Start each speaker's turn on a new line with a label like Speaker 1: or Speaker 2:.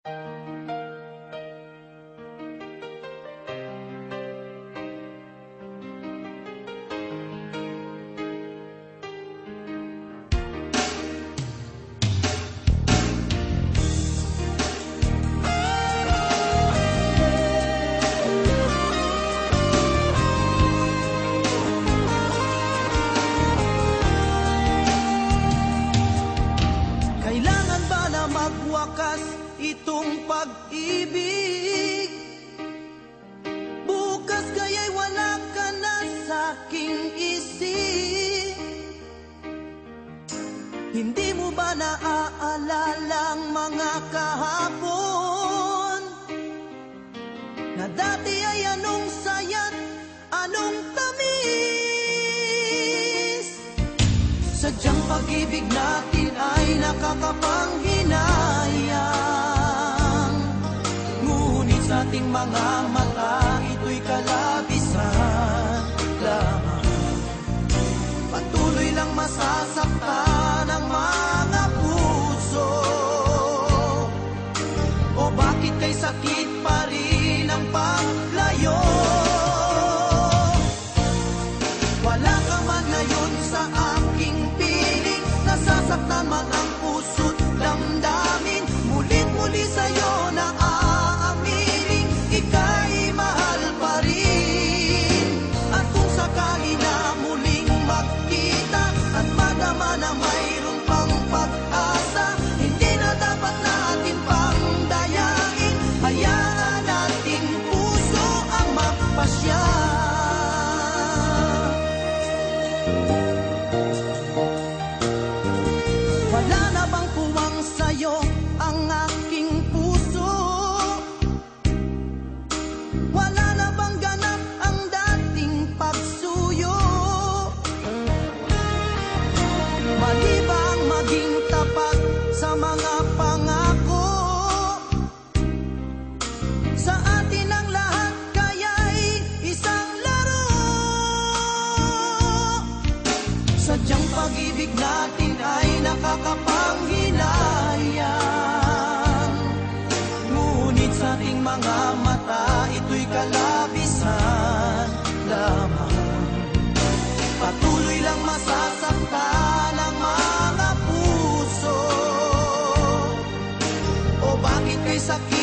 Speaker 1: Kailangan ba na magwakas itong pag-ibig? Bukas kaya'y wala ka na sa'king isip. Hindi mo ba naaalala ang mga kahapon? Na dati ay anong saya't anong tamis. Sadyang pag-ibig natin ay nakakapanghinayang, ngunit sa ating mga mata ito'y kalabisan lamang. Patuloy lang masasaktan ang mga puso. O bakit kay sakit pa rin ang paglayo? Wala ka man ngayon sa aking piling, nasasaktan man ang puso't damdamin. Mulit-muli sa'yo na aaminin, ika'y mahal pa rin. At kung sakali na muling magkita at madama na mayroon pang pag-asa, hindi na dapat natin pang dayain. Hayaan nating puso ang magpasya. Wala na bang puwang sa'yo ang aking puso? Wala na bang ganap ang dating pagsuyo? Mali ba ang maging tapat sa mga pangako? Sa atin ang lahat kaya'y isang laro. Sadyang pag-ibig natin ay nakakapanghinayang, ngunit sa ating mga mata ito'y kalabisan lamang. Patuloy lang masasaktan ang mga puso. O bakit kay sakit